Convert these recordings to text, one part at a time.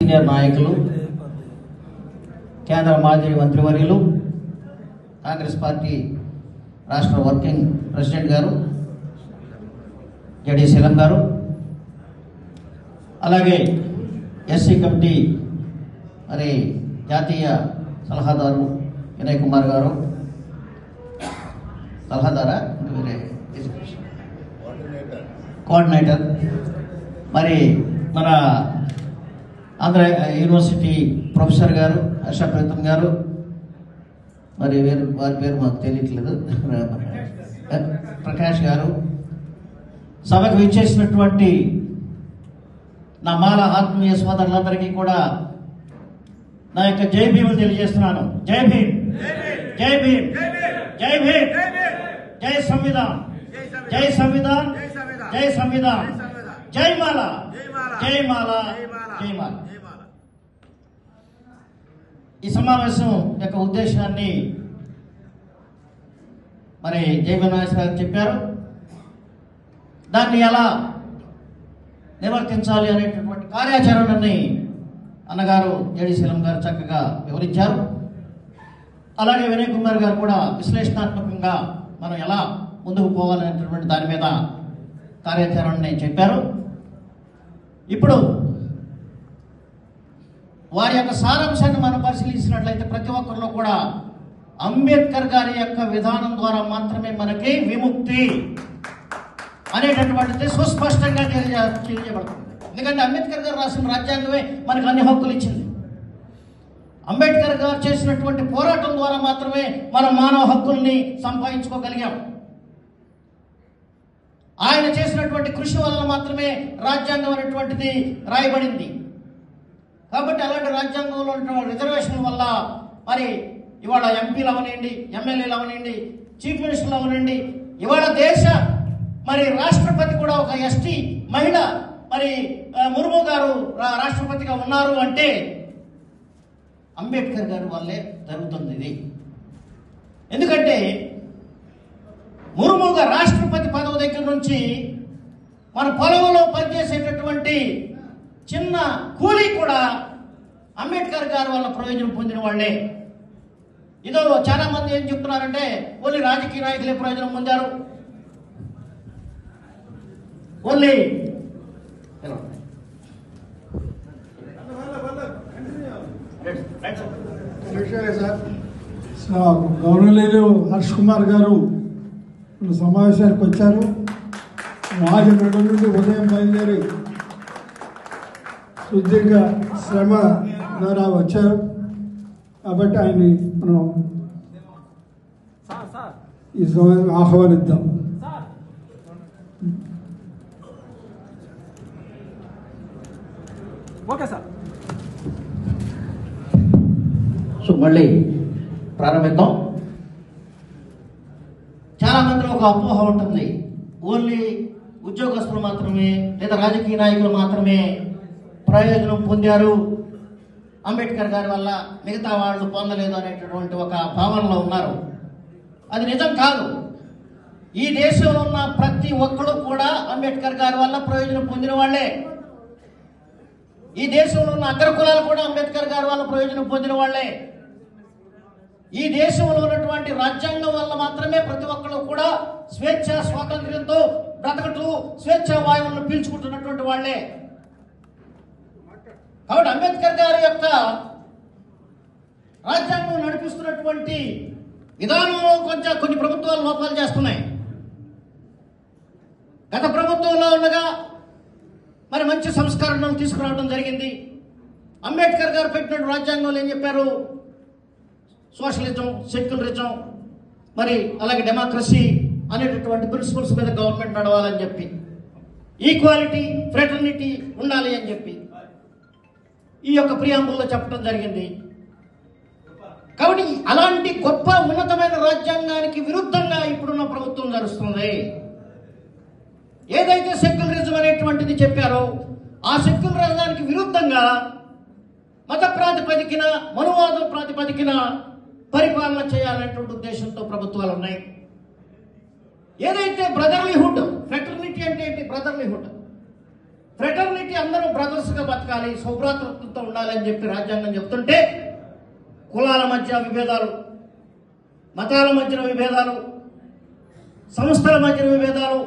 Senior నాయకులు, కేంద్ర మాజీ మంత్రివర్యులు, కాంగ్రెస్ పార్టీ రాష్ట్ర వర్కింగ్ ప్రెసిడెంట్ గారు జడి శీలం గారు, అలాగే ఎస్సీ కమిటీ మరి జాతీయ సలహాదారు వినయ్ కుమార్ గారు, సలహాదారా కోఆర్డినేటర్, మరి మన ఆంధ్ర యూనివర్సిటీ ప్రొఫెసర్ గారు హర్షప్రీతం గారు, మరి వారి పేరు మాకు తెలియట్లేదు, ప్రకాష్ గారు, సభకు విచ్చేసినటువంటి నా మాల ఆత్మీయ సోదరులందరికీ కూడా నా యొక్క జై భీములు తెలియజేస్తున్నాను. జై భీమ్, జై భీమ్, జై భీమ్, జై సంవిధాన్, జై సంవిధాన్, జై సంవిధాన్, జై మాల, జై మాల, జై మాల. ఈ సమావేశం యొక్క ఉద్దేశాన్ని మరి జయమనాశ్వర గారు చెప్పారు. దాన్ని ఎలా నిర్వర్తించాలి అనేటటువంటి కార్యాచరణని అన్నగారు జడి శీలం గారు చక్కగా వివరించారు. అలాగే వినయ్ కుమార్ గారు కూడా విశ్లేషణాత్మకంగా మనం ఎలా ముందుకు పోవాలనేటటువంటి దాని మీద కార్యాచరణని చెప్పారు. ఇప్పుడు వారి యొక్క సారాంశాన్ని మనం పరిశీలించినట్లయితే ప్రతి ఒక్కరిలో కూడా అంబేద్కర్ గారి యొక్క విధానం ద్వారా మాత్రమే మనకి విముక్తి అనేటటువంటిది సుస్పష్టంగా తెలియజేయబడుతుంది. ఎందుకంటే అంబేద్కర్ గారు రాసిన రాజ్యాంగమే మనకు అన్ని హక్కులు ఇచ్చింది. అంబేద్కర్ గారు చేసినటువంటి పోరాటం ద్వారా మాత్రమే మనం మానవ హక్కుల్ని సంపాదించుకోగలిగాం. ఆయన చేసినటువంటి కృషి వలన మాత్రమే రాజ్యాంగం అనేటువంటిది రాయబడింది. కాబట్టి అలాంటి రాజ్యాంగంలో ఉన్నటువంటి రిజర్వేషన్ వల్ల మరి ఇవాళ ఎంపీలు అవనండి, ఎమ్మెల్యేలు అవనండి, చీఫ్ మినిస్టర్లు అవనండి, ఇవాళ దేశ మరి రాష్ట్రపతి కూడా ఒక ఎస్టీ మహిళ మరి ముర్ము గారు రాష్ట్రపతిగా ఉన్నారు అంటే అంబేద్కర్ గారి వల్లే జరుగుతుంది ఇది. ఎందుకంటే ముర్ముగా రాష్ట్రపతి పదవి దగ్గర నుంచి మన పొలంలో పనిచేసేటటువంటి చిన్న కూలీ కూడా అంబేద్కర్ గారి వల్ల ప్రయోజనం పొందిన వాళ్ళే. ఇదో చాలా మంది ఏం చెప్తున్నారంటే ఓన్లీ రాజకీయ నాయకులే ప్రయోజనం పొందారు, ఓన్లీ గవర్నర్లు హర్ష్ కుమార్ గారు సమావేశానికి వచ్చారు. రాజమండ్రి నుండి ఉదయం బయలుదేరి సుదీర్ఘ శ్రమ ద్వారా వచ్చారు. కాబట్టి ఆయన్ని మనం ఈ సమయం ఆహ్వానిద్దాం. Okay sir. సో మళ్ళీ ప్రారంభిద్దాం. చాలా మందిలో ఒక అపోహ ఉంటుంది, ఓన్లీ ఉద్యోగస్తులు మాత్రమే లేదా రాజకీయ నాయకులు మాత్రమే ప్రయోజనం పొందారు అంబేద్కర్ గారి వల్ల, మిగతా వాళ్ళు పొందలేదు అనేటటువంటి ఒక భావనలో ఉన్నారు. అది నిజం కాదు. ఈ దేశంలో ఉన్న ప్రతి ఒక్కరు కూడా అంబేద్కర్ గారి వల్ల ప్రయోజనం పొందిన వాళ్ళే. ఈ దేశంలో ఉన్న అగ్ర కులాలు కూడా అంబేద్కర్ గారి వల్ల ప్రయోజనం పొందిన వాళ్ళే. ఈ దేశంలో ఉన్నటువంటి రాజ్యాంగం వల్ల మాత్రమే ప్రతి ఒక్కరు కూడా స్వేచ్ఛ స్వాతంత్ర్యంతో బ్రతకటూ స్వేచ్ఛ వాయువులను పీల్చుకుంటున్నటువంటి వాళ్ళే. కాబట్టి అంబేద్కర్ గారి యొక్క రాజ్యాంగం నడిపిస్తున్నటువంటి విధానంలో కొన్ని ప్రభుత్వాలు లోపాలు చేస్తున్నాయి. గత ప్రభుత్వంలో ఉండగా మరి మంచి సంస్కరణలు తీసుకురావడం జరిగింది. అంబేద్కర్ గారు పెట్టిన రాజ్యాంగంలో ఏం చెప్పారు? సోషలిజం, సెక్యులరిజం, మరి అలాగే డెమోక్రసీ అనేటటువంటి ప్రిన్సిపల్స్ మీద గవర్నమెంట్ నడవాలని చెప్పి, ఈక్వాలిటీ, ఫ్రెటర్నిటీ ఉండాలి అని చెప్పి ఈ యొక్క ప్రియాంబుల్లో చెప్పడం జరిగింది. కాబట్టి అలాంటి గొప్ప ఉన్నతమైన రాజ్యాంగానికి విరుద్ధంగా ఇప్పుడున్న ప్రభుత్వం నడుస్తుంది. ఏదైతే సెక్యులరిజం అనేటువంటిది చెప్పారో ఆ సెక్యులరిజానికి విరుద్ధంగా మత ప్రాతిపదికన, మనువాదం ప్రాతిపదికన పరిపాలన చేయాలనేటువంటి ఉద్దేశంతో ప్రభుత్వాలు ఉన్నాయి. ఏదైతే బ్రదర్లీహుడ్, ఫ్రెటర్నిటీ అంటే ఏంటి? బ్రదర్లీహుడ్. ఫ్రెటర్నిటీ అందరూ బ్రదర్స్గా బతకాలి, సౌభ్రాతృత్వంతో ఉండాలి అని చెప్పి రాజ్యాంగం చెప్తుంటే కులాల మధ్య విభేదాలు, మతాల మధ్యన విభేదాలు, సంస్థల మధ్యన విభేదాలు,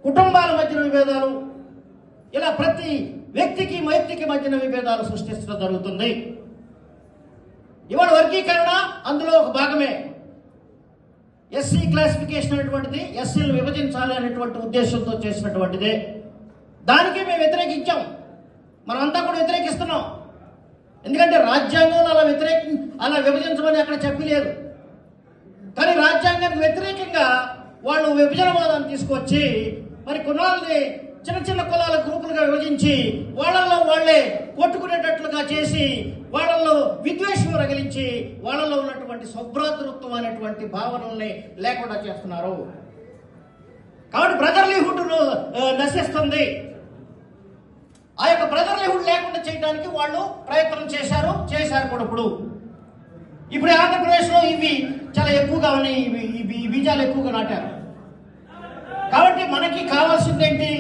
కుటుంబాల మధ్యన విభేదాలు, ఇలా ప్రతి వ్యక్తికి మధ్యన విభేదాలు సృష్టించడం జరుగుతుంది. ఇవాళ వర్గీకరణ అందులో ఒక భాగమే. ఎస్సీ క్లాసిఫికేషన్ అనేటువంటిది ఎస్సీలు విభజించాలి అనేటువంటి ఉద్దేశంతో చేసినటువంటిదే. దానికి మేము వ్యతిరేకించాం, మనమంతా కూడా వ్యతిరేకిస్తున్నాం. ఎందుకంటే రాజ్యాంగంలో అలా విభజించమని అక్కడ చెప్పలేదు. కానీ రాజ్యాంగానికి వ్యతిరేకంగా వాళ్ళు విభజనవాదాన్ని తీసుకొచ్చి మరి కులాలని చిన్న చిన్న కులాల గ్రూపులుగా విభజించి వాళ్ళల్లో వాళ్లే కొట్టుకునేటట్లుగా చేసి వాళ్ళల్లో విద్వేషం రగిలించి వాళ్ళలో ఉన్నటువంటి సౌభ్రాతృత్వం అనేటువంటి భావనల్ని లేకుండా చేస్తున్నారు. కాబట్టి బ్రదర్లీహుడ్ నశిస్తుంది. ఆ యొక్క బ్రదర్లీహుడ్ లేకుండా చేయడానికి వాళ్ళు ప్రయత్నం చేశారు కూడా. ఇప్పుడు ఆంధ్రప్రదేశ్లో ఇవి చాలా ఎక్కువగా ఉన్నాయి, ఈ బీజాలు ఎక్కువగా నాటారు. కాబట్టి మనకి కావాల్సింది ఏంటి?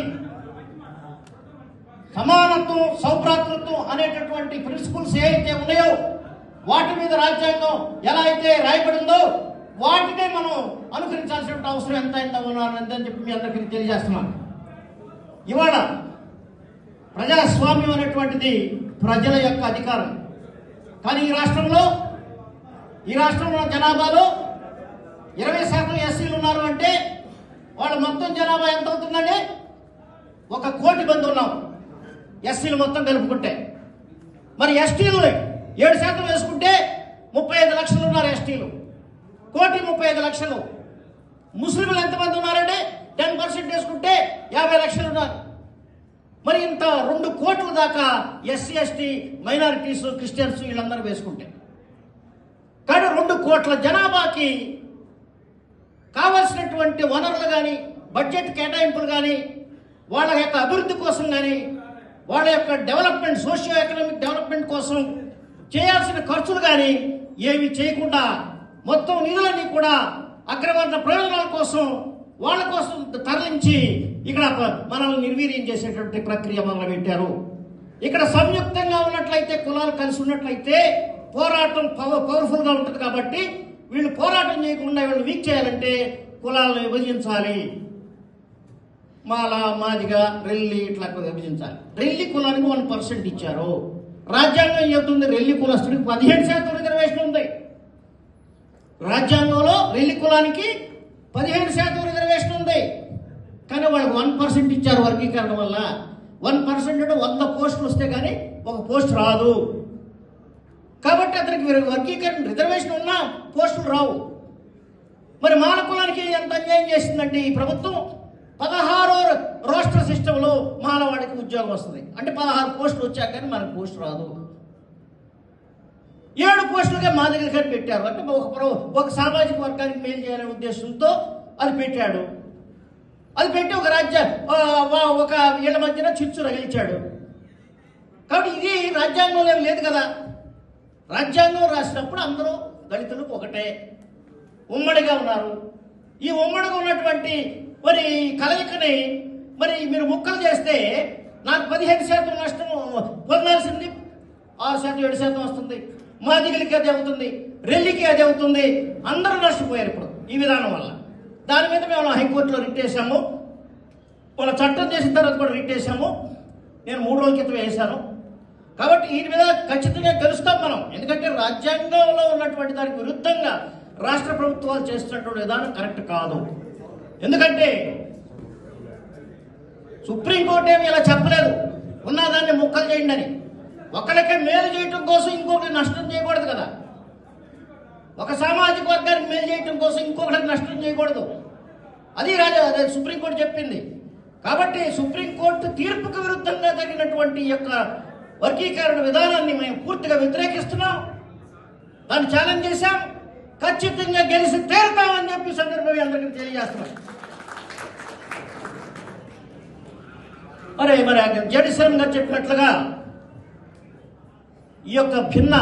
సమానత్వం, సౌభ్రాతృత్వం అనేటటువంటి ప్రిన్సిపల్స్ ఏవైతే ఉన్నాయో వాటి మీద రాజ్యాంగం ఎలా అయితే రాయబడిందో వాటినే మనం అనుసరించాల్సిన అవసరం ఎంత ఉన్నారని చెప్పి మీ అందరికీ తెలియజేస్తున్నాను. ఇవాళ ప్రజాస్వామ్యం అనేటువంటిది ప్రజల యొక్క అధికారం. కానీ ఈ రాష్ట్రంలో జనాభాలో 20% ఎస్సీలు ఉన్నారు అంటే వాళ్ళ మొత్తం జనాభా ఎంత అవుతుందండి? 1 కోటి మంది ఉన్నాం ఎస్సీలు మొత్తం కలుపుకుంటే. మరి ఎస్టీలు 7% వేసుకుంటే 35 లక్షలు ఉన్నారు ఎస్టీలు. 1,35,00,000. ముస్లింలు ఎంతమంది ఉన్నారండి? 10% వేసుకుంటే 50 లక్షలు ఉన్నారు. మరి ఇంత 2 కోట్ల దాకా ఎస్సీ, ఎస్టీ, మైనారిటీస్, క్రిస్టియన్స్ వీళ్ళందరూ వేసుకుంటే, కానీ 2 కోట్ల జనాభాకి కావాల్సినటువంటి వనరులు కానీ, బడ్జెట్ కేటాయింపులు కానీ, వాళ్ళ యొక్క అభివృద్ధి కోసం కానీ, వాళ్ళ యొక్క డెవలప్మెంట్, సోషియో ఎకనామిక్ డెవలప్మెంట్ కోసం చేయాల్సిన ఖర్చులు కానీ ఏమి చేయకుండా మొత్తం నిధులన్నీ కూడా అగ్రవర్ణ ప్రయోజనాల కోసం వాళ్ళ కోసం తరలించి ఇక్కడ మనల్ని నిర్వీర్యం చేసేటువంటి ప్రక్రియ మొదలుపెట్టారు. ఇక్కడ సంయుక్తంగా ఉన్నట్లయితే, కులాలు కలిసి ఉన్నట్లయితే పోరాటం పవర్ఫుల్గా ఉంటుంది. కాబట్టి వీళ్ళు పోరాటం చేయకుండా వీళ్ళు వీక్ చేయాలంటే కులాలను విభజించాలి. మాల, మాదిగ, రెల్లి ఇట్లా విభజించాలి. రెల్లి కులానికి 1% ఇచ్చారు. రాజ్యాంగం చెబుతుంది రెల్లి కులస్తుడికి 15% రిజర్వేషన్ ఉంది. రాజ్యాంగంలో రెల్లి కులానికి 15% రిజర్వేషన్ ఉంది. కానీ వాళ్ళకి 1% ఇచ్చారు వర్గీకరణ వల్ల. 1% అంటే 100 పోస్టులు వస్తే కానీ 1 పోస్ట్ రాదు. కాబట్టి అతనికి వర్గీకరణ రిజర్వేషన్ ఉన్నా పోస్టులు రావు. మరి మాల కులానికి ఎంత అన్యాయం చేసిందంటే ఈ ప్రభుత్వం 16వ రోస్టర్ సిస్టంలో మానవాడికి ఉద్యోగం వస్తుంది. అంటే 16 పోస్టులు వచ్చాక కానీ మనకు పోస్ట్ రాదు. 7 పోస్టులుగా మా దగ్గర కానీ పెట్టారు. అంటే ఒక సామాజిక వర్గానికి మేలు చేయాలనే ఉద్దేశంతో అది పెట్టాడు. అది పెట్టి ఒక వీళ్ళ మధ్యన చిచ్చు రగిలించాడు. కాబట్టి ఇది రాజ్యాంగంలో లేదు కదా. రాజ్యాంగం రాసినప్పుడు అందరూ దళితులు ఒకటే, ఉమ్మడిగా ఉన్నారు. ఈ ఉమ్మడిగా ఉన్నటువంటి మరి కలయికని మరి మీరు ముక్కలు చేస్తే నాకు 15% నష్టం పొందాల్సింది 6%, 7% వస్తుంది. మాదిగలికి అది అవుతుంది, రెల్లికి అది అవుతుంది. అందరూ నష్టపోయారు ఇప్పుడు ఈ విధానం వల్ల. దాని మీద మేము హైకోర్టులో రిట్ వేసాము. వాళ్ళ చట్టం చేసిన తర్వాత కూడా రిట్ వేసాము. నేను 3 రోజుల క్రితం వేశాను. కాబట్టి వీటి మీద ఖచ్చితంగా గెలుస్తాం మనం. ఎందుకంటే రాజ్యాంగంలో ఉన్నటువంటి దానికి విరుద్ధంగా రాష్ట్ర ప్రభుత్వాలు చేస్తున్నటువంటి విధానం కరెక్ట్ కాదు. ఎందుకంటే సుప్రీంకోర్టు ఏమి ఇలా చెప్పలేదు ఉన్నదాన్ని ముక్కలు చేయండి అని. ఒకరికి మేలు చేయటం కోసం ఇంకొకరికి నష్టం చేయకూడదు కదా. ఒక సామాజిక వర్గానికి మేలు చేయటం కోసం ఇంకొకరికి నష్టం చేయకూడదు. అది సుప్రీంకోర్టు చెప్పింది. కాబట్టి సుప్రీంకోర్టు తీర్పుకు విరుద్ధంగా జరిగినటువంటి యొక్క వర్గీకరణ విధానాన్ని మేము పూర్తిగా వ్యతిరేకిస్తున్నాం. దాన్ని ఛాలెంజ్ చేశాం. ఖచ్చితంగా గెలిచి తీరుతామని చెప్పి సందర్భంగా అందరికీ తెలియజేస్తున్నాం. మరి జడిశ్రమ్ గారు చెప్పినట్లుగా ఈ యొక్క భిన్న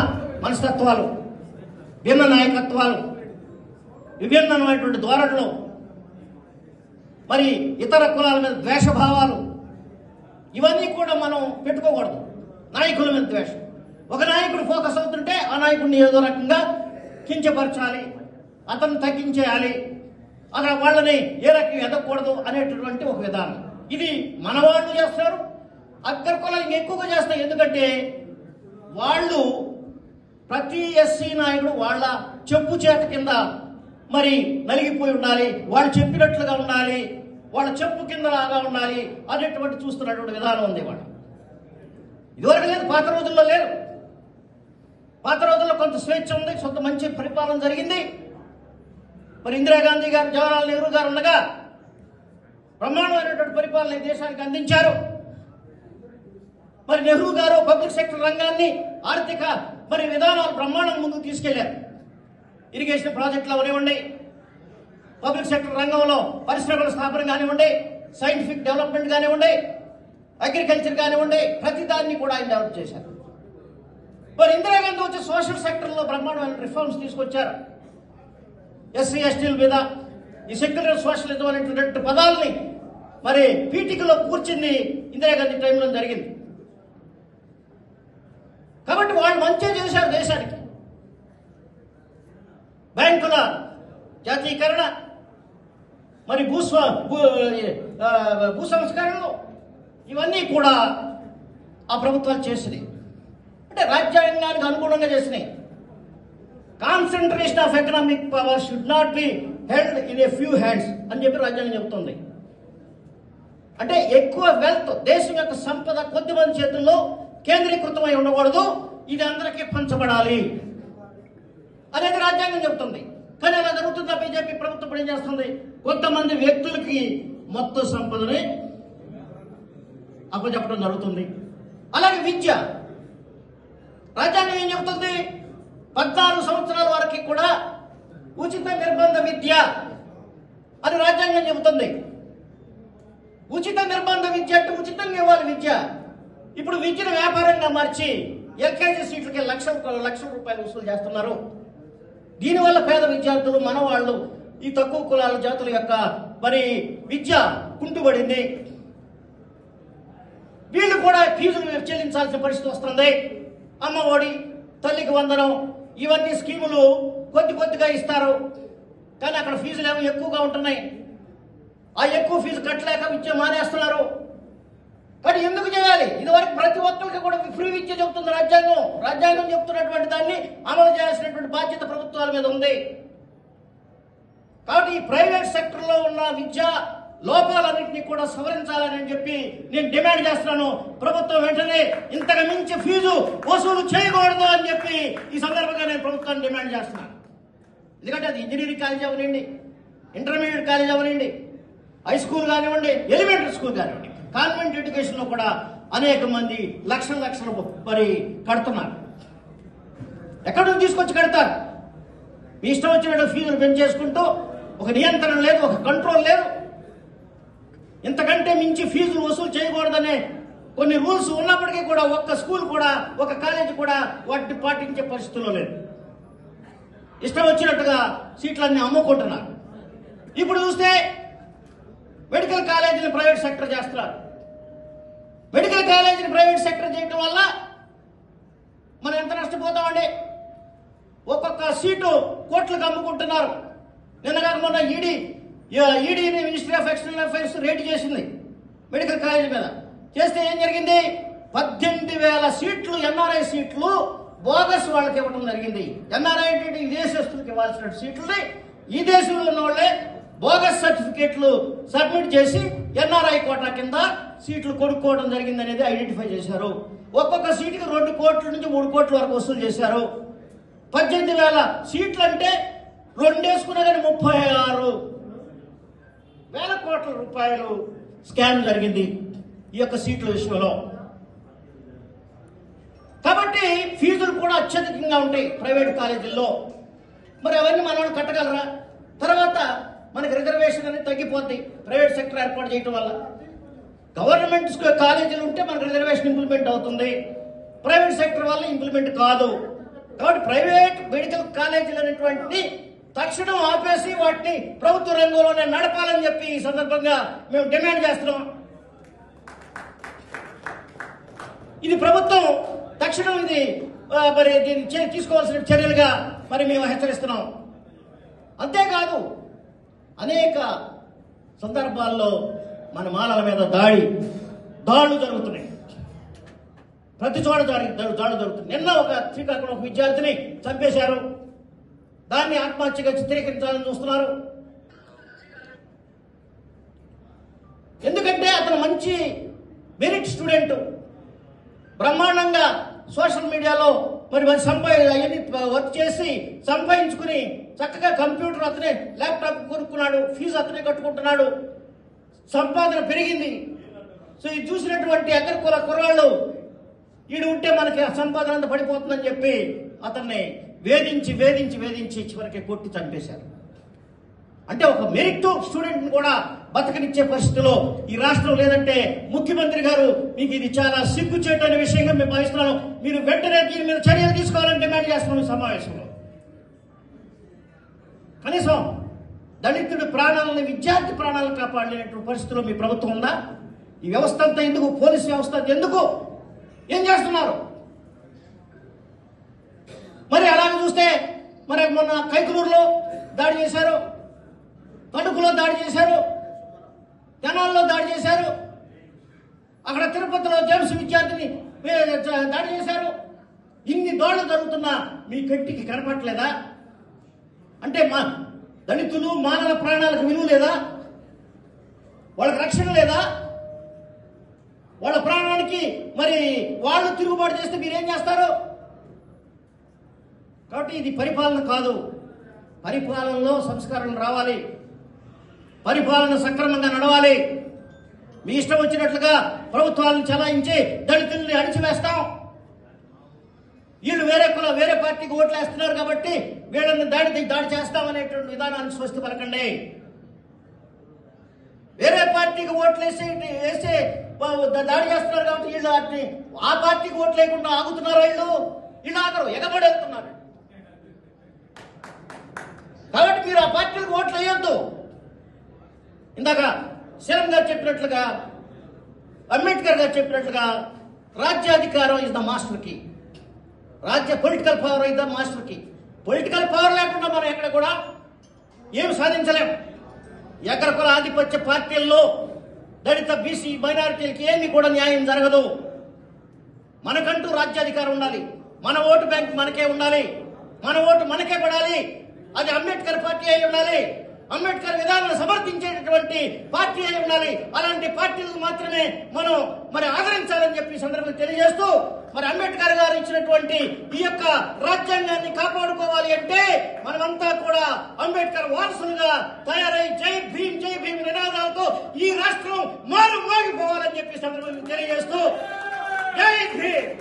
మనస్తత్వాలు, భిన్న నాయకత్వాలు, విభిన్నమైనటువంటి ధోరణులు, మరి ఇతర కులాల మీద ద్వేషభావాలు, ఇవన్నీ కూడా మనం పెట్టుకోకూడదు. నాయకుల మీద ద్వేషం. ఒక నాయకుడు ఫోకస్ అవుతుంటే ఆ నాయకుడిని ఏదో రకంగా కించపరచాలి, అతను తగ్గించేయాలి, అలా వాళ్ళని ఏ రకంగా ఎదగకూడదు అనేటటువంటి ఒక విధానం. ఇది మన వాళ్ళు చేస్తారు, అగ్ర కులాలు ఎక్కువగా చేస్తారు. ఎందుకంటే వాళ్ళు ప్రతి ఎస్సీ నాయకుడు వాళ్ళ చెప్పు చేత కింద మరి నలిగిపోయి ఉండాలి, వాళ్ళు చెప్పినట్లుగా ఉండాలి, వాళ్ళ చెప్పు కింద లాగా ఉండాలి అనేటువంటి చూస్తున్నటువంటి విధానం ఉంది. వాళ్ళు ఇదివరకు లేదు, పాత రోజుల్లో లేదు. పాత రోజుల్లో కొంత స్వేచ్ఛ ఉంది, కొంత మంచి పరిపాలన జరిగింది. మరి ఇందిరాగాంధీ గారు, జవహర్లాల్ నెహ్రూ గారు ఉండగా బ్రహ్మాండమైనటువంటి పరిపాలన ఈ దేశానికి అందించారు. మరి నెహ్రూ గారు పబ్లిక్ సెక్టర్ రంగాన్ని, ఆర్థిక మరి విధానాలు బ్రహ్మాండం ముందుకు తీసుకెళ్లారు. ఇరిగేషన్ ప్రాజెక్టులు అవనివ్వండి, పబ్లిక్ సెక్టర్ రంగంలో పరిశ్రమల స్థాపన కానివ్వండి, సైంటిఫిక్ డెవలప్మెంట్ కానివ్వండి, అగ్రికల్చర్ కానివ్వండి, ప్రతి దాన్ని కూడా ఆయన డెవలప్ చేశారు. మరి ఇందిరాగాంధీ వచ్చి సోషల్ సెక్టర్లో బ్రహ్మాండమైన రిఫార్మ్స్ తీసుకొచ్చారు. ఎస్సీ ఎస్టీల మీద ఈ సెక్యులర్ సోషలిజం అనేటువంటి పదాలని మరి పీఠికలో కూర్చుని ఇందిరాగాంధీ టైంలో జరిగింది. కాబట్టి వాళ్ళు మంచిగా చేశారు దేశానికి. బ్యాంకుల జాతీయకరణ, మరి భూ సంస్కరణలు, ఇవన్నీ కూడా ఆ ప్రభుత్వాలు చేసినాయి. అంటే రాజ్యాంగానికి అనుగుణంగా చేసినాయి. Concentration of economic power should not be held in a few hands అని చెప్పి రాజ్యాంగం చెబుతుంది. అంటే ఎక్కువ వెల్త్, దేశం యొక్క సంపద కొద్ది మంది చేతుల్లో కేంద్రీకృతమై ఉండకూడదు, ఇది అందరికీ పంచబడాలి అనేది రాజ్యాంగం చెబుతుంది. కానీ అలా జరుగుతుందా? బీజేపీ ప్రభుత్వం ఏం చేస్తుంది? కొంతమంది వ్యక్తులకి మొత్తం సంపదని అప్పచెప్పడం జరుగుతుంది. అలాగే విద్య, రాజ్యాంగం ఏం చెబుతుంది? 14 సంవత్సరాల వరకు కూడా ఉచిత నిర్బంధ విద్య అని రాజ్యాంగం చెబుతుంది. ఉచిత నిర్బంధ విద్య అంటే ఉచితంగా ఇవ్వాలి విద్య. ఇప్పుడు విద్యను వ్యాపారంగా మార్చి ఎల్కేజీ సీట్లకి లక్షల రూపాయలు వసూలు చేస్తున్నారు. దీనివల్ల పేద విద్యార్థులు, మనవాళ్ళు, ఈ తక్కువ కులాల జాతుల యొక్క మరి విద్య కుంటుబడింది. వీళ్ళు కూడా ఫీజులు చెల్లించాల్సిన పరిస్థితి వస్తుంది. అమ్మఒడి, తల్లికి వందనం, ఇవన్నీ స్కీములు కొద్దిగా ఇస్తారు. కానీ అక్కడ ఫీజులు ఏమో ఎక్కువగా ఉంటున్నాయి. ఆ ఎక్కువ ఫీజు కట్టలేక విద్య మానేస్తున్నారు. కానీ ఎందుకు చేయాలి? ఇదివరకు ప్రతి ఒక్కరికి కూడా ఫ్రీ విద్య చెబుతుంది రాజ్యాంగం. రాజ్యాంగం చెబుతున్నటువంటి దాన్ని అమలు చేయాల్సినటువంటి బాధ్యత ప్రభుత్వాల మీద ఉంది. కాబట్టి ఈ ప్రైవేట్ సెక్టర్లో ఉన్న విద్య లోపాలన్నింటినీ కూడా సవరించాలని చెప్పి నేను డిమాండ్ చేస్తున్నాను. ప్రభుత్వం వెంటనే ఇంతకు మించి ఫీజు వసూలు చేయకూడదు అని చెప్పి ఈ సందర్భంగా నేను ప్రభుత్వాన్ని డిమాండ్ చేస్తున్నాను. ఎందుకంటే అది ఇంజనీరింగ్ కాలేజ్ అవనండి, ఇంటర్మీడియట్ కాలేజ్ అవనండి, హై స్కూల్ కానివ్వండి, ఎలిమెంటరీ స్కూల్ కానివ్వండి, కాన్వెంట్ ఎడ్యుకేషన్లో కూడా అనేక మంది లక్షలు మరి కడుతున్నారు. ఎక్కడి నుంచి తీసుకొచ్చి కడతారు? మీ ఇష్టం వచ్చినట్టు ఫీజులు పెంచేసుకుంటూ ఒక నియంత్రణ లేదు, ఒక కంట్రోల్ లేదు. ఇంతకంటే మించి ఫీజులు వసూలు చేయకూడదనే కొన్ని రూల్స్ ఉన్నప్పటికీ కూడా ఒక్క స్కూల్ కూడా, ఒక కాలేజ్ కూడా వాటిని పాటించే పరిస్థితుల్లో లేదు. ఇష్టం వచ్చినట్టుగా సీట్లన్నీ అమ్ముకుంటున్నారు. ఇప్పుడు చూస్తే మెడికల్ కాలేజీని ప్రైవేట్ సెక్టర్ చేస్తున్నారు. మెడికల్ కాలేజీని ప్రైవేట్ సెక్టర్ చేయడం వల్ల మనం ఎంత నష్టపోతామండి? ఒక్కొక్క సీటు కోట్లకు అమ్ముకుంటున్నారు. నిన్నగా మొన్న ఈడీని ministry of external affairs raid చేసింది మెడికల్ కాలేజీ మీద. చేస్తే ఏం జరిగింది? 18,000 సీట్లు, ఎన్ఆర్ఐ సీట్లు బోగస్ వాళ్ళకి ఇవ్వడం జరిగింది. ఎన్ఆర్ఐ అంటే ఈ దేశస్తులకు ఇవ్వాల్సిన సీట్లని ఈ దేశంలో ఉన్న వాళ్ళే బోగస్ సర్టిఫికేట్లు సబ్మిట్ చేసి ఎన్ఆర్ఐ కోటా కింద సీట్లు కొనుక్కోవడం జరిగింది అనేది ఐడెంటిఫై చేశారు. ఒక్కొక్క సీటుకి 2 కోట్ల నుంచి 3 కోట్ల వరకు వసూలు చేశారు. 18,000 సీట్లు అంటే 2 వేసుకున్నా కానీ 36,000 కోట్ల రూపాయలు స్కామ్ జరిగింది ఈ యొక్క సీట్ల విషయంలో. కాబట్టి ఫీజులు కూడా అత్యధికంగా ఉంటాయి ప్రైవేట్ కాలేజీల్లో. మరి అవన్నీ మనం కట్టగలరా? తర్వాత మనకి రిజర్వేషన్ అనేది తగ్గిపోద్ది ప్రైవేట్ సెక్టర్ ఏర్పాటు చేయడం వల్ల. గవర్నమెంట్ కాలేజీలు ఉంటే మనకు రిజర్వేషన్ ఇంప్లిమెంట్ అవుతుంది, ప్రైవేట్ సెక్టర్ వల్ల ఇంప్లిమెంట్ కాదు. కాబట్టి ప్రైవేట్ మెడికల్ కాలేజీలు అనేటువంటి తక్షణం ఆపేసి వాటిని ప్రభుత్వ రంగంలోనే నడపాలని చెప్పి ఈ సందర్భంగా మేము డిమాండ్ చేస్తున్నాం. ఇది ప్రభుత్వం తక్షణం ఇది మరి దీన్ని తీసుకోవాల్సిన చర్యలుగా మరి మేము హెచ్చరిస్తున్నాం. అంతేకాదు అనేక సందర్భాల్లో మన మాలల మీద దాడులు జరుగుతున్నాయి. ప్రతి చోట దాడులు జరుగుతుంది. నిన్న ఒక శ్రీకాకుళం ఒక విద్యార్థిని చంపేశారు. దాన్ని ఆత్మహత్యగా చిత్రీకరించాలని చూస్తున్నారు. ఎందుకంటే అతను మంచి మెరిట్ స్టూడెంట్, బ్రహ్మాండంగా సోషల్ మీడియాలో మరి అవన్నీ వర్క్ చేసి సంపాదించుకుని చక్కగా కంప్యూటర్ అతనే, ల్యాప్టాప్ కొనుక్కున్నాడు, ఫీజు అతనే కట్టుకుంటున్నాడు, సంపాదన పెరిగింది. సో ఇది చూసినటువంటి అగ్రకుల కుర్రాళ్ళు ఈడు ఉంటే మనకి సంపాదన అంతా పడిపోతుందని చెప్పి అతన్ని వేధించి చివరికి కొట్టి చంపేశారు. అంటే ఒక మెరిట్ స్టూడెంట్ని కూడా బతకనిచ్చే పరిస్థితిలో ఈ రాష్ట్రం లేదంటే ముఖ్యమంత్రి గారు మీకు ఇది చాలా సిగ్గుచేటనే విషయంగా మేము భావిస్తున్నాను. మీరు వెంటనే దీని మీద చర్యలు తీసుకోవాలని డిమాండ్ చేస్తున్నాం ఈ సమావేశంలో. కనీసం దళితుడి ప్రాణాలను, విద్యార్థి ప్రాణాలను కాపాడలేనటువంటి పరిస్థితిలో మీ ప్రభుత్వం ఉందా? ఈ వ్యవస్థ అంతా ఎందుకు? పోలీస్ వ్యవస్థ ఎందుకు? ఏం చేస్తున్నారు? మరి అలాగే చూస్తే మరి మొన్న కైకులూరులో దాడి చేశారు, తణుకులో దాడి చేశారు, తెనాల్లో దాడి చేశారు, అక్కడ తిరుపతిలో జేమ్స్ విద్యార్థిని దాడి చేశారు. ఇన్ని దాడులు జరుగుతున్నా మీ కంటికి కనపడలేదా? అంటే మా దళితులు, మానవ ప్రాణాలకు విలువ లేదా? వాళ్ళకి రక్షణ లేదా? వాళ్ళ ప్రాణానికి మరి వాళ్ళు తిరుగుబాటు చేస్తే మీరేం చేస్తారు? కాబట్టి ఇది పరిపాలన కాదు. పరిపాలనలో సంస్కరణ రావాలి, పరిపాలన సక్రమంగా నడవాలి. మీ ఇష్టం వచ్చినట్లుగా ప్రభుత్వాలను చలాయించి దళితుల్ని అణిచివేస్తాం, వీళ్ళు వేరే పార్టీకి ఓట్లు వేస్తున్నారు కాబట్టి వీళ్ళని దాడి చేస్తామనేటువంటి విధానాన్ని స్వస్తి పలకండి. వేరే పార్టీకి ఓట్లు వేసి దాడి చేస్తున్నారు కాబట్టి వీళ్ళు ఆ పార్టీకి ఓట్లు లేకుండా ఆగుతున్నారు. వీళ్ళు ఆగరు, ఎగబడి వెళ్తున్నారు. కాబట్టి మీరు ఆ పార్టీలకు ఓట్లు వేయొద్దు. ఇందాక శీలం గారు చెప్పినట్లుగా, అంబేద్కర్ గారు చెప్పినట్లుగా రాజ్యాధికారం ఇస్ ద మాస్టర్ కి, political power is the master కి. పొలిటికల్ పవర్ లేకుండా మనం ఎక్కడ కూడా ఏమి సాధించలేం. ఎక్కడ కూడా ఆధిపత్య పార్టీల్లో దళిత, బీసీ, మైనారిటీలకి ఏమి కూడా న్యాయం జరగదు. మనకంటూ రాజ్యాధికారం ఉండాలి, మన ఓటు బ్యాంక్ మనకే ఉండాలి, మన ఓటు మనకే పడాలి. అది అంబేద్కర్ పార్టీ అయి ఉండాలి, అంబేద్కర్ విధానాలను సమర్థించేటటువంటి పార్టీ అయి ఉండాలి. అలాంటి పార్టీలను మాత్రమే మనం మరి ఆదరించాలని చెప్పి సందర్భంగా తెలియజేస్తూ, మరి అంబేద్కర్ గారు ఇచ్చినటువంటి ఈ యొక్క రాజ్యాంగాన్ని కాపాడుకోవాలి అంటే మనమంతా కూడా అంబేద్కర్ వారసులుగా తయారై జై భీమ్ నినాదాలతో ఈ రాష్ట్రం మారిపోవాలని చెప్పి సందర్భంగా తెలియజేస్తూ జై భీమ్.